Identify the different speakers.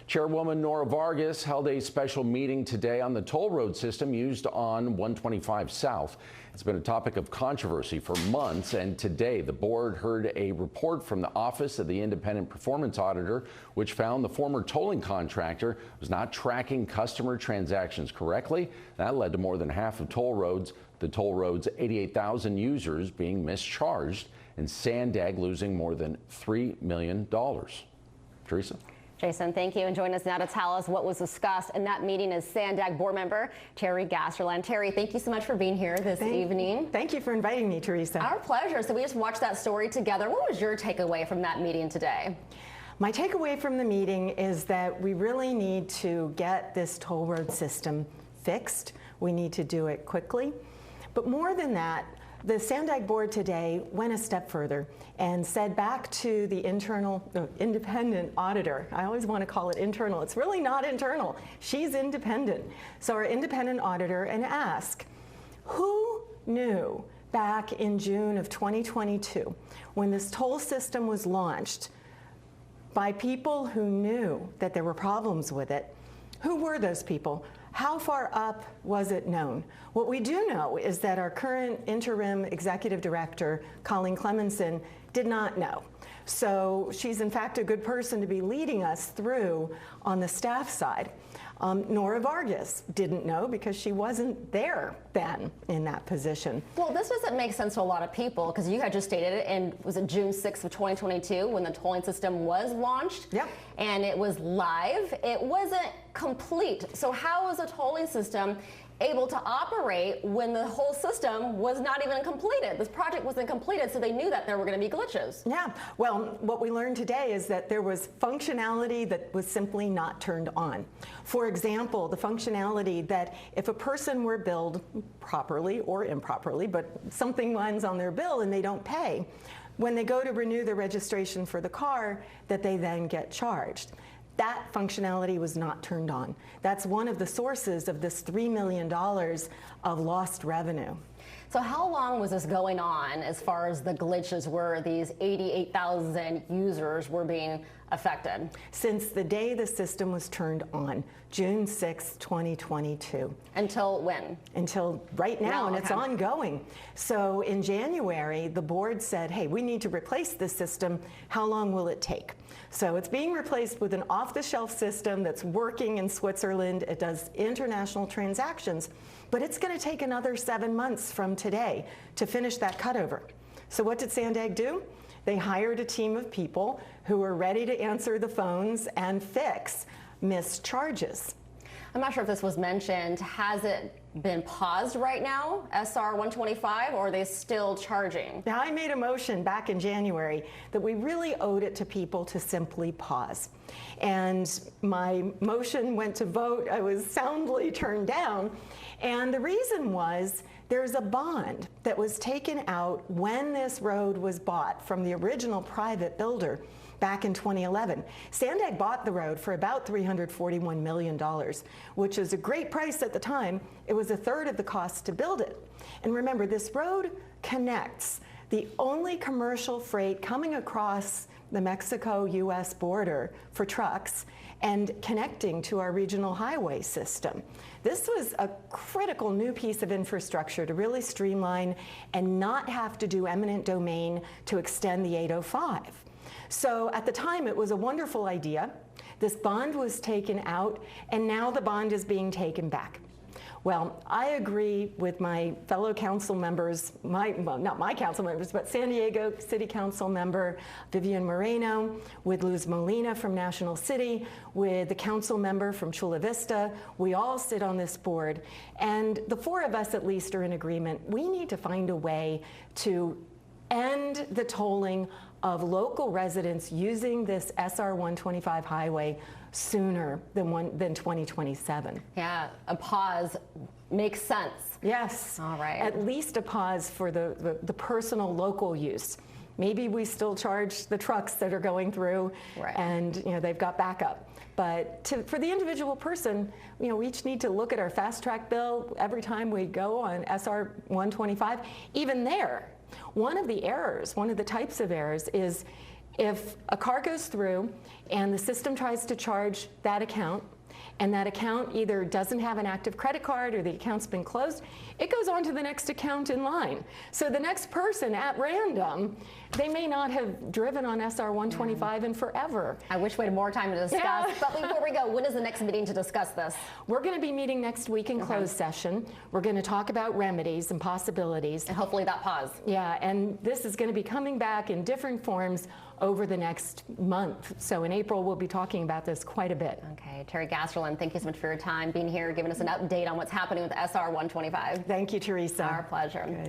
Speaker 1: Chairwoman Nora Vargas held a special meeting today on the toll road system used on 125 South. It's been a topic of controversy for months, and today the board heard a report from the Office of the Independent Performance Auditor, which found the former tolling contractor was not tracking customer transactions correctly. That led to more than half of the toll road's 88,000 users being mischarged, and SANDAG losing more than $3 million. Teresa?
Speaker 2: Jason, thank you. And join us now to tell us what was discussed in that meeting is SANDAG board member Terry Gasterland. Terry, thank you so much for being here this evening.
Speaker 3: Thank you for inviting me, Teresa.
Speaker 2: Our pleasure. So we just watched that story together. What was your takeaway from that meeting today?
Speaker 3: My takeaway from the meeting is that we really need to get this toll road system fixed. We need to do it quickly. But more than that, the SANDAG board today went a step further and said back to the independent auditor. I always want to call it internal. It's really not internal. She's independent. So our independent auditor, and ask, who knew back in June of 2022 when this toll system was launched by people who knew that there were problems with it? Who were those people? How far up was it known? What we do know is that our current interim executive director, Colleen Clemenson, did not know. So she's in fact a good person to be leading us through on the staff side. Nora Vargas didn't know because she wasn't there then in that position.
Speaker 2: Well, this doesn't make sense to a lot of people because you had just stated it, and was it June 6th of 2022 when the tolling system was launched?
Speaker 3: Yep.
Speaker 2: And it was live. It wasn't complete. So how was the tolling system able to operate when the whole system was not even completed? This project wasn't completed, so they knew that there were going to be glitches.
Speaker 3: Yeah, well, what we learned today is that there was functionality that was simply not turned on. For example, the functionality that if a person were billed properly or improperly, but something lands on their bill and they don't pay, when they go to renew their registration for the car, that they then get charged. That functionality was not turned on. That's one of the sources of this $3 million of lost revenue.
Speaker 2: So how long was this going on as far as the glitches were these 88,000 users were being affected?
Speaker 3: Since the day the system was turned on, June 6, 2022.
Speaker 2: Until when?
Speaker 3: Until right now, and it's ongoing. So in January, the board said, hey, we need to replace this system. How long will it take? So it's being replaced with an off-the-shelf system that's working in Switzerland. It does international transactions, but it's going to take another 7 months from today to finish that cutover. So what did SANDAG do? They hired a team of people who were ready to answer the phones and fix missed charges.
Speaker 2: I'm not sure if this was mentioned. Has it been paused right now, SR-125, or are they still charging?
Speaker 3: Now, I made a motion back in January that we really owed it to people to simply pause. And my motion went to vote. I was soundly turned down. And the reason was there's a bond that was taken out when this road was bought from the original private builder back in 2011. SANDAG bought the road for about $341 million, which is a great price at the time. It was a third of the cost to build it. And remember, this road connects the only commercial freight coming across the Mexico-US border for trucks and connecting to our regional highway system. This was a critical new piece of infrastructure to really streamline and not have to do eminent domain to extend the 805. So at the time, it was a wonderful idea. This bond was taken out, and now the bond is being taken back. Well, I agree with my fellow council members, well, not my council members, but San Diego City Council member Vivian Moreno, with Luz Molina from National City, with the council member from Chula Vista. We all sit on this board, and the four of us at least are in agreement. We need to find a way to end the tolling of local residents using this SR-125 highway sooner than 2027.
Speaker 2: Yeah, a pause makes sense.
Speaker 3: Yes.
Speaker 2: All right.
Speaker 3: At least a pause for the personal local use. Maybe we still charge the trucks that are going through,
Speaker 2: right,
Speaker 3: and they've got backup. But for the individual person, we each need to look at our FasTrak bill every time we go on SR-125. Even there, one of the errors, one of the types of errors is if a car goes through and the system tries to charge that account, and that account either doesn't have an active credit card or the account's been closed, it goes on to the next account in line. So the next person at random, they may not have driven on SR-125 in forever.
Speaker 2: I wish we had more time to discuss.
Speaker 3: Yeah.
Speaker 2: But before we go, when is the next meeting to discuss this?
Speaker 3: We're going to be meeting next week in closed session. We're going to talk about remedies and possibilities.
Speaker 2: And hopefully that pause.
Speaker 3: Yeah, and this is going to be coming back in different forms over the next month. So in April, we'll be talking about this quite a bit.
Speaker 2: Okay, Terry Gasterlin, thank you so much for your time, being here, giving us an update on what's happening with SR-125.
Speaker 3: Thank you, Teresa.
Speaker 2: Our pleasure.
Speaker 3: Good.